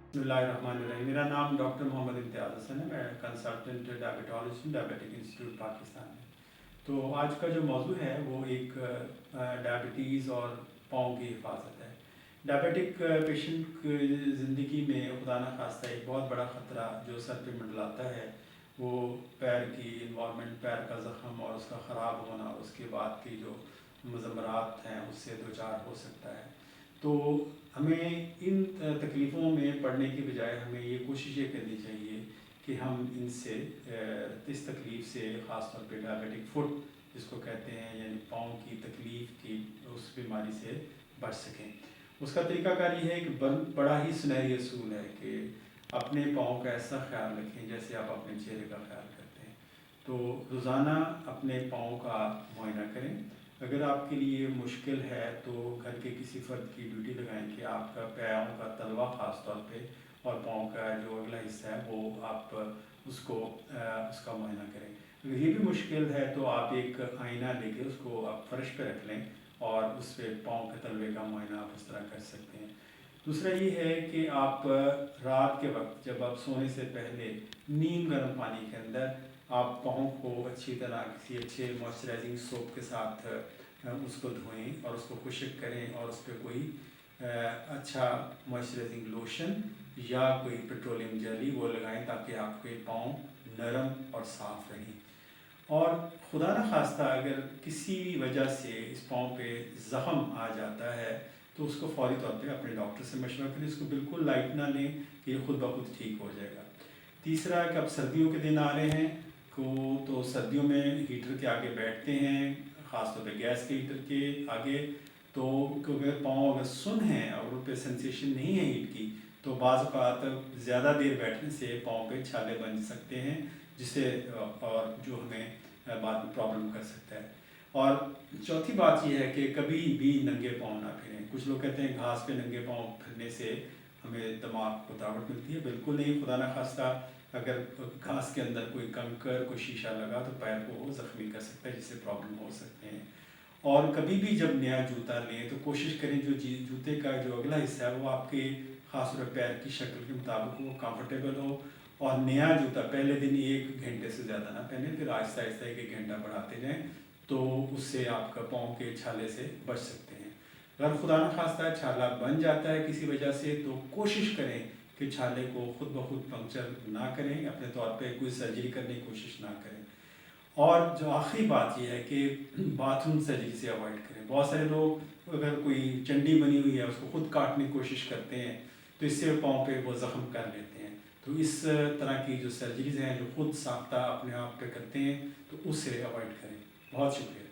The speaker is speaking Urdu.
بسم اللہ الرحمن الرحیم. میرا نام ڈاکٹر محمد امتیاز حسن ہے. میں کنسلٹنٹ ڈائبٹالوجسٹ ڈائبیٹک انسٹیٹیوٹ پاکستان میں. تو آج کا جو موضوع ہے وہ ایک ڈائبٹیز اور پاؤں کی حفاظت ہے. ڈائبیٹک پیشنٹ کی زندگی میں خدا نخواستہ ایک بہت بڑا خطرہ جو سر پہ منڈلاتا ہے وہ پیر کی انوالومنٹ، پیر کا زخم اور اس کا خراب ہونا اور اس کے بعد کی جو مضمرات ہیں اس سے دوچار ہو سکتا ہے. تو ہمیں ان تکلیفوں میں پڑنے کی بجائے ہمیں یہ کوشش یہ کرنی چاہیے کہ ہم ان سے اس تکلیف سے، خاص طور پہ ڈائبیٹک فٹ جس کو کہتے ہیں، یعنی پاؤں کی تکلیف کی اس بیماری سے بچ سکیں. اس کا طریقہ کار یہ ہے کہ بڑا ہی سنہری اصول ہے کہ اپنے پاؤں کا ایسا خیال رکھیں جیسے آپ اپنے چہرے کا خیال کرتے ہیں. تو روزانہ اپنے پاؤں کا معائنہ کریں. اگر آپ کے لیے مشکل ہے تو گھر کے کسی فرد کی ڈیوٹی لگائیں کہ آپ کا پاؤں کا تلوا خاص طور پہ اور پاؤں کا جو اگلا حصہ ہے وہ آپ اس کا معائنہ کریں. اگر یہ بھی مشکل ہے تو آپ ایک آئینہ لے کے اس کو آپ فرش پہ رکھ لیں اور اس پہ پاؤں کے تلوے کا معائنہ آپ اس طرح کر سکتے ہیں. دوسرا یہ ہے کہ آپ رات کے وقت جب آپ سونے سے پہلے نیم گرم پانی کے اندر آپ پاؤں کو اچھی طرح کسی اچھے موئسچرائزنگ سوپ کے ساتھ اس کو دھوئیں اور اس کو خشک کریں اور اس پہ کوئی اچھا موئسچرائزنگ لوشن یا کوئی پیٹرولیم جیلی وہ لگائیں تاکہ آپ کے پاؤں نرم اور صاف رہیں. اور خدا نخواستہ اگر کسی بھی وجہ سے اس پاؤں پہ زخم آ جاتا ہے تو اس کو فوری طور پہ اپنے ڈاکٹر سے مشورہ کریں. اس کو بالکل لائٹ نہ لیں کہ یہ خود بخود ٹھیک ہو جائے گا. تیسرا کہ اب سردیوں کے دن آ رہے ہیں تو سردیوں میں ہیٹر کے آگے بیٹھتے ہیں، خاص طور پہ گیس کے ہیٹر کے آگے. تو کیونکہ پاؤں اگر سن ہیں اور ان پہ سینسیشن نہیں ہے ہیٹ کی تو بعض اوقات زیادہ دیر بیٹھنے سے پاؤں پہ چھالے بن سکتے ہیں جس سے اور جو ہمیں بعد میں پرابلم کر سکتا ہے. اور چوتھی بات یہ ہے کہ کبھی بھی ننگے پاؤں نہ پھریں. کچھ لوگ کہتے ہیں گھاس پہ ننگے پاؤں پھرنے سے ہمیں دماغ کو طاقت ملتی ہے. بالکل نہیں. خدا نخواستہ اگر گھاس کے اندر کوئی کنکر کوئی شیشہ لگا تو پیر کو وہ زخمی کر سکتا ہے جس سے پرابلم ہو سکتے ہیں. اور کبھی بھی جب نیا جوتا لیں تو کوشش کریں جو جوتے کا جو اگلا حصہ ہے وہ آپ کے خاص طور پیر کی شکل کے مطابق وہ کمفرٹیبل ہو. اور نیا جوتا پہلے دن 1 گھنٹے سے زیادہ نہ پہنیں، پھر آہستہ آہستہ 1 گھنٹہ بڑھاتے جائیں تو اس سے آپ کا پاؤں کے چھالے سے بچ سکتے ہیں. اگر خدا نخواستہ چھالا بن جاتا ہے کسی وجہ سے تو کوشش کریں کہ چھالے کو خود بخود پنکچر نہ کریں، اپنے طور پہ کوئی سرجری کرنے کی کوشش نہ کریں. اور جو آخری بات یہ ہے کہ باتھ روم سرجری سے اوائڈ کریں. بہت سارے لوگ اگر کوئی چنڈی بنی ہوئی ہے اس کو خود کاٹنے کی کوشش کرتے ہیں تو اس سے پاؤں پہ وہ زخم کر لیتے ہیں. تو اس طرح کی جو سرجریز ہیں جو خود ساختہ اپنے آپ پہ کرتے ہیں تو اس سے اوائڈ کریں. بہت شکریہ.